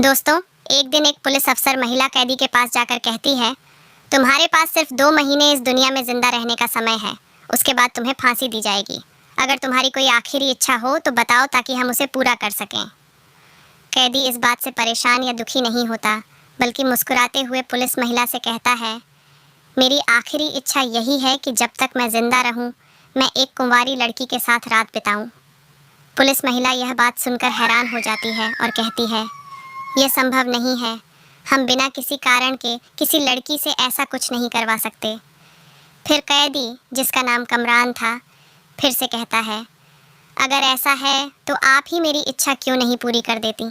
दोस्तों, एक दिन एक पुलिस अफसर महिला कैदी के पास जाकर कहती है, तुम्हारे पास सिर्फ 2 महीने इस दुनिया में जिंदा रहने का समय है। उसके बाद तुम्हें फांसी दी जाएगी। अगर तुम्हारी कोई आखिरी इच्छा हो तो बताओ ताकि हम उसे पूरा कर सकें। कैदी इस बात से परेशान या दुखी नहीं होता, बल्कि मुस्कुराते हुए पुलिस महिला से कहता है, मेरी आखिरी इच्छा यही है कि जब तक मैं जिंदा रहूं, मैं एक कुंवारी लड़की के साथ रात बिताऊं। पुलिस महिला यह बात सुनकर हैरान हो जाती है और कहती है, यह संभव नहीं है। हम बिना किसी कारण के किसी लड़की से ऐसा कुछ नहीं करवा सकते। फिर कैदी, जिसका नाम कमरान था, फिर से कहता है, अगर ऐसा है तो आप ही मेरी इच्छा क्यों नहीं पूरी कर देती।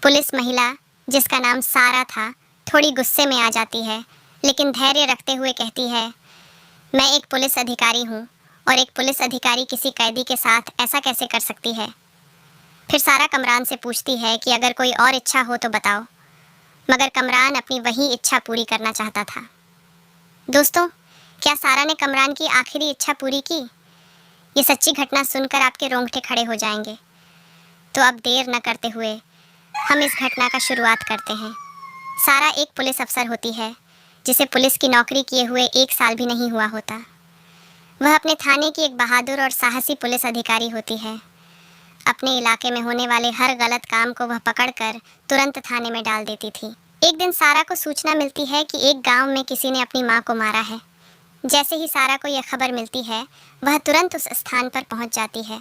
पुलिस महिला, जिसका नाम सारा था, थोड़ी गुस्से में आ जाती है, लेकिन धैर्य रखते हुए कहती है, मैं एक पुलिस अधिकारी हूँ और एक पुलिस अधिकारी किसी कैदी के साथ ऐसा कैसे कर सकती है। फिर सारा कमरान से पूछती है कि अगर कोई और इच्छा हो तो बताओ, मगर कमरान अपनी वही इच्छा पूरी करना चाहता था। दोस्तों, क्या सारा ने कमरान की आखिरी इच्छा पूरी की? ये सच्ची घटना सुनकर आपके रोंगटे खड़े हो जाएंगे। तो अब देर न करते हुए हम इस घटना का शुरुआत करते हैं। सारा एक पुलिस अफसर होती है, जिसे पुलिस की नौकरी किए हुए 1 साल भी नहीं हुआ होता। वह अपने थाने की एक बहादुर और साहसी पुलिस अधिकारी होती है। अपने इलाके में होने वाले हर गलत काम को वह पकड़कर तुरंत थाने में डाल देती थी। एक दिन सारा को सूचना मिलती है कि एक गांव में किसी ने अपनी मां को मारा है। जैसे ही सारा को यह खबर मिलती है, वह तुरंत उस स्थान पर पहुंच जाती है।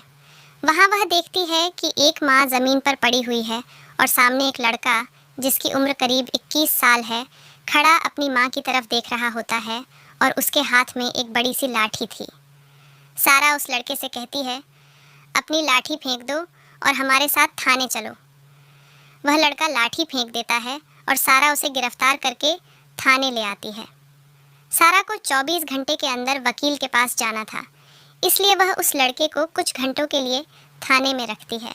वहां वह देखती है कि एक मां जमीन पर पड़ी हुई है और सामने एक लड़का, जिसकी उम्र करीब 21 साल है, खड़ा अपनी मां की तरफ देख रहा होता है और उसके हाथ में एक बड़ी सी लाठी थी। सारा उस लड़के से कहती है, अपनी लाठी फेंक दो और हमारे साथ थाने चलो। वह लड़का लाठी फेंक देता है और सारा उसे गिरफ्तार करके थाने ले आती है। सारा को 24 घंटे के अंदर वकील के पास जाना था, इसलिए वह उस लड़के को कुछ घंटों के लिए थाने में रखती है।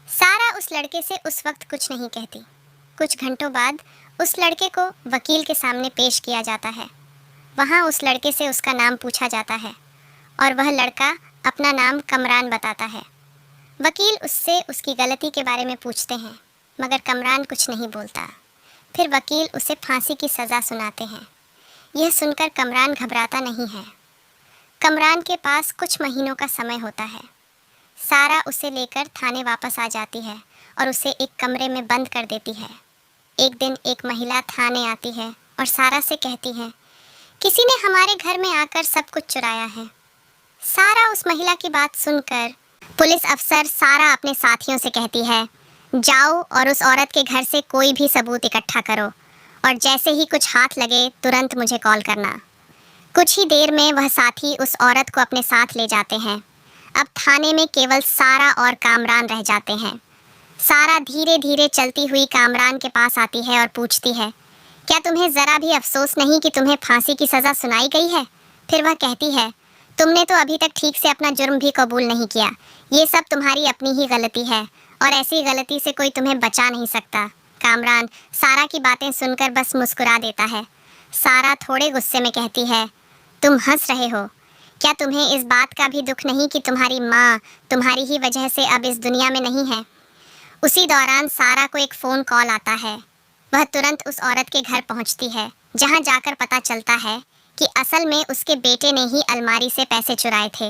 सारा उस लड़के से उस वक्त कुछ नहीं कहती। कुछ घंटों बाद उस लड़के को वकील के सामने पेश किया जाता है। वहाँ उस लड़के से उसका नाम पूछा जाता है और वह लड़का अपना नाम कमरान बताता है। वकील उससे उसकी गलती के बारे में पूछते हैं, मगर कमरान कुछ नहीं बोलता। फिर वकील उसे फांसी की सज़ा सुनाते हैं। यह सुनकर कमरान घबराता नहीं है। कमरान के पास कुछ महीनों का समय होता है। सारा उसे लेकर थाने वापस आ जाती है और उसे एक कमरे में बंद कर देती है। एक दिन एक महिला थाने आती है और सारा से कहती है, किसी ने हमारे घर में आकर सब कुछ चुराया है। सारा उस महिला की बात सुनकर पुलिस अफसर सारा अपने साथियों से कहती है, जाओ और उस औरत के घर से कोई भी सबूत इकट्ठा करो और जैसे ही कुछ हाथ लगे तुरंत मुझे कॉल करना। कुछ ही देर में वह साथी उस औरत को अपने साथ ले जाते हैं। अब थाने में केवल सारा और कामरान रह जाते हैं। सारा धीरे धीरे चलती हुई कामरान के पास आती है और पूछती है, क्या तुम्हें ज़रा भी अफसोस नहीं कि तुम्हें फांसी की सज़ा सुनाई गई है? फिर वह कहती है, तुमने तो अभी तक ठीक से अपना जुर्म भी कबूल नहीं किया। ये सब तुम्हारी अपनी ही गलती है और ऐसी गलती से कोई तुम्हें बचा नहीं सकता। कामरान सारा की बातें सुनकर बस मुस्कुरा देता है। सारा थोड़े गुस्से में कहती है, तुम हंस रहे हो? क्या तुम्हें इस बात का भी दुख नहीं कि तुम्हारी माँ तुम्हारी ही वजह से अब इस दुनिया में नहीं है? उसी दौरान सारा को एक फ़ोन कॉल आता है। वह तुरंत उस औरत के घर पहुंचती है, जहां जाकर पता चलता है कि असल में उसके बेटे ने ही अलमारी से पैसे चुराए थे।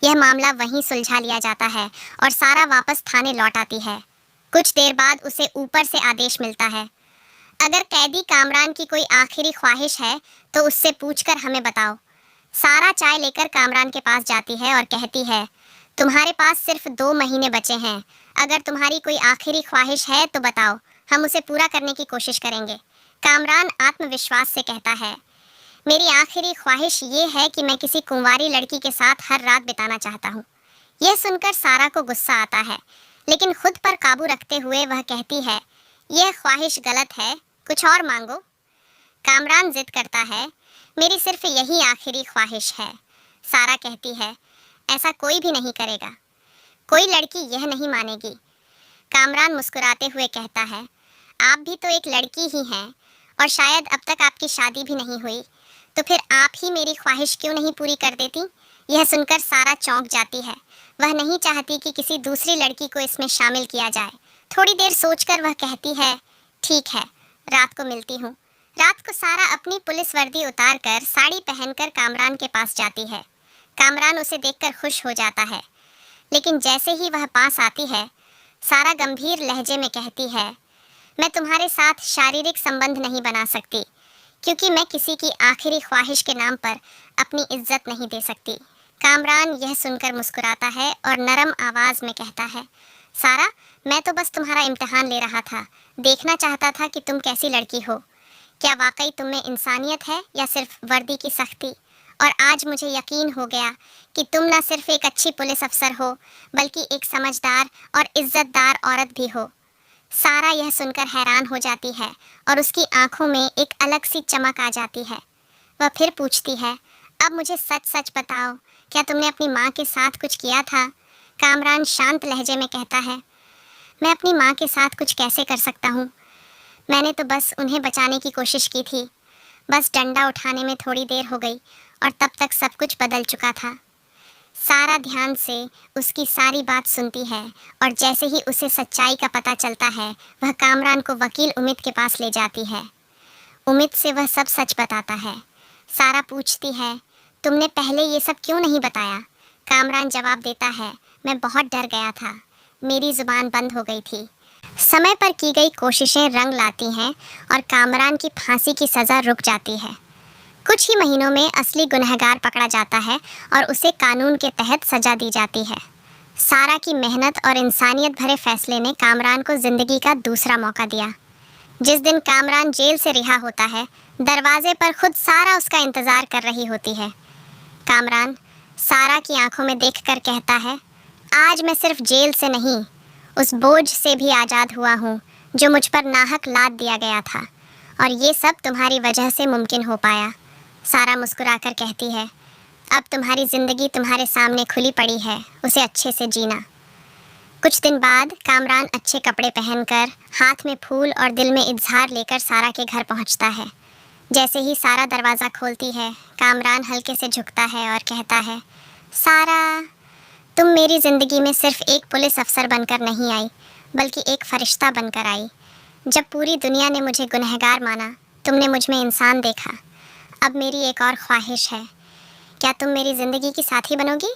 यह मामला वहीं सुलझा लिया जाता है और सारा वापस थाने लौट आती है। कुछ देर बाद उसे ऊपर से आदेश मिलता है, अगर कैदी कामरान की कोई आखिरी ख्वाहिश है तो उससे पूछकर हमें बताओ। सारा चाय लेकर कामरान के पास जाती है और कहती है, तुम्हारे पास सिर्फ 2 महीने बचे हैं। अगर तुम्हारी कोई आखिरी ख्वाहिश है तो बताओ, हम उसे पूरा करने की कोशिश करेंगे। कामरान आत्मविश्वास से कहता है, मेरी आखिरी ख्वाहिश ये है कि मैं किसी कुंवारी लड़की के साथ हर रात बिताना चाहता हूँ। यह सुनकर सारा को गुस्सा आता है, लेकिन खुद पर काबू रखते हुए वह कहती है, यह ख्वाहिश गलत है, कुछ और मांगो। कामरान जिद करता है, मेरी सिर्फ यही आखिरी ख्वाहिश है। सारा कहती है, ऐसा कोई भी नहीं करेगा, कोई लड़की यह नहीं मानेगी। कामरान मुस्कुराते हुए कहता है, आप भी तो एक लड़की ही हैं और शायद अब तक आपकी शादी भी नहीं हुई, तो फिर आप ही मेरी ख्वाहिश क्यों नहीं पूरी कर देती? यह सुनकर सारा चौंक जाती है। वह नहीं चाहती कि किसी दूसरी लड़की को इसमें शामिल किया जाए। थोड़ी देर सोचकर वह कहती है, ठीक है, रात को मिलती हूँ। रात को सारा अपनी पुलिस वर्दी उतारकर साड़ी पहनकर कामरान के पास जाती है। कामरान उसे देखकर खुश हो जाता है, लेकिन जैसे ही वह पास आती है, सारा गंभीर लहजे में कहती है, मैं तुम्हारे साथ शारीरिक संबंध नहीं बना सकती, क्योंकि मैं किसी की आखिरी ख्वाहिश के नाम पर अपनी इज्जत नहीं दे सकती। कामरान यह सुनकर मुस्कुराता है और नरम आवाज में कहता है, सारा, मैं तो बस तुम्हारा इम्तिहान ले रहा था, देखना चाहता था कि तुम कैसी लड़की हो। क्या वाकई तुम में इंसानियत है या सिर्फ वर्दी की सख्ती? और आज मुझे यकीन हो गया कि तुम न सिर्फ एक अच्छी पुलिस अफसर हो, बल्कि एक समझदार और इज्जतदार औरत भी हो। सारा यह सुनकर हैरान हो जाती है और उसकी आंखों में एक अलग सी चमक आ जाती है। वह फिर पूछती है, अब मुझे सच सच बताओ, क्या तुमने अपनी माँ के साथ कुछ किया था? कामरान शांत लहजे में कहता है, मैं अपनी माँ के साथ कुछ कैसे कर सकता हूँ? मैंने तो बस उन्हें बचाने की कोशिश की थी। बस डंडा उठाने में थोड़ी देर हो गई और तब तक सब कुछ बदल चुका था। सारा ध्यान से उसकी सारी बात सुनती है और जैसे ही उसे सच्चाई का पता चलता है, वह कामरान को वकील उमित के पास ले जाती है। उमित से वह सब सच बताता है। सारा पूछती है, तुमने पहले ये सब क्यों नहीं बताया? कामरान जवाब देता है, मैं बहुत डर गया था, मेरी जुबान बंद हो गई थी। समय पर की गई कोशिशें रंग लाती हैं और कामरान की फांसी की सज़ा रुक जाती है। कुछ ही महीनों में असली गुनहगार पकड़ा जाता है और उसे कानून के तहत सज़ा दी जाती है। सारा की मेहनत और इंसानियत भरे फैसले ने कामरान को ज़िंदगी का दूसरा मौका दिया। जिस दिन कामरान जेल से रिहा होता है, दरवाजे पर खुद सारा उसका इंतज़ार कर रही होती है। कामरान सारा की आंखों में देखकर कहता है, आज मैं सिर्फ जेल से नहीं, उस बोझ से भी आज़ाद हुआ हूँ जो मुझ पर नाहक लाद दिया गया था, और ये सब तुम्हारी वजह से मुमकिन हो पाया। सारा मुस्कुराकर कहती है, अब तुम्हारी ज़िंदगी तुम्हारे सामने खुली पड़ी है, उसे अच्छे से जीना। कुछ दिन बाद कामरान अच्छे कपड़े पहनकर, हाथ में फूल और दिल में इज़हार लेकर सारा के घर पहुंचता है। जैसे ही सारा दरवाज़ा खोलती है, कामरान हल्के से झुकता है और कहता है, सारा, तुम मेरी ज़िंदगी में सिर्फ एक पुलिस अफसर बनकर नहीं आई, बल्कि एक फरिश्ता बनकर आई। जब पूरी दुनिया ने मुझे गुनहगार माना, तुमने मुझ में इंसान देखा। अब मेरी एक और ख्वाहिश है, क्या तुम मेरी ज़िंदगी की साथी बनोगी?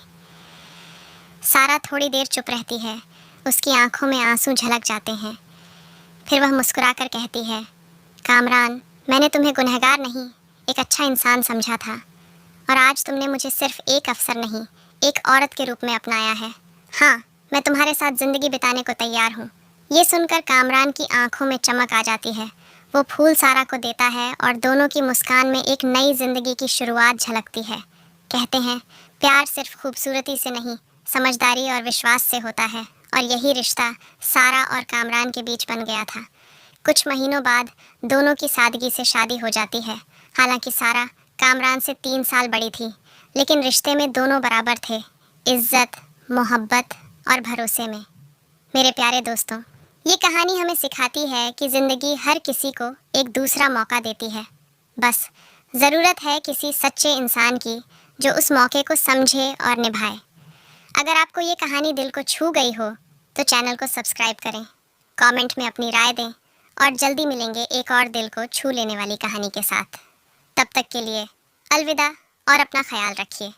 सारा थोड़ी देर चुप रहती है, उसकी आंखों में आंसू झलक जाते हैं। फिर वह मुस्कुराकर कहती है, कामरान, मैंने तुम्हें गुनहगार नहीं, एक अच्छा इंसान समझा था, और आज तुमने मुझे सिर्फ एक अफसर नहीं, एक औरत के रूप में अपनाया है। हाँ, मैं तुम्हारे साथ ज़िंदगी बिताने को तैयार हूँ। ये सुनकर कामरान की आंखों में चमक आ जाती है। वो फूल सारा को देता है और दोनों की मुस्कान में एक नई ज़िंदगी की शुरुआत झलकती है। कहते हैं, प्यार सिर्फ खूबसूरती से नहीं, समझदारी और विश्वास से होता है, और यही रिश्ता सारा और कामरान के बीच बन गया था। कुछ महीनों बाद दोनों की सादगी से शादी हो जाती है। हालांकि सारा कामरान से 3 साल बड़ी थी, लेकिन रिश्ते में दोनों बराबर थे, इज्जत, मोहब्बत और भरोसे में। मेरे प्यारे दोस्तों, ये कहानी हमें सिखाती है कि ज़िंदगी हर किसी को एक दूसरा मौका देती है। बस ज़रूरत है किसी सच्चे इंसान की जो उस मौके को समझे और निभाए। अगर आपको ये कहानी दिल को छू गई हो तो चैनल को सब्सक्राइब करें, कमेंट में अपनी राय दें, और जल्दी मिलेंगे एक और दिल को छू लेने वाली कहानी के साथ। तब तक के लिए अलविदा और अपना ख्याल रखिए।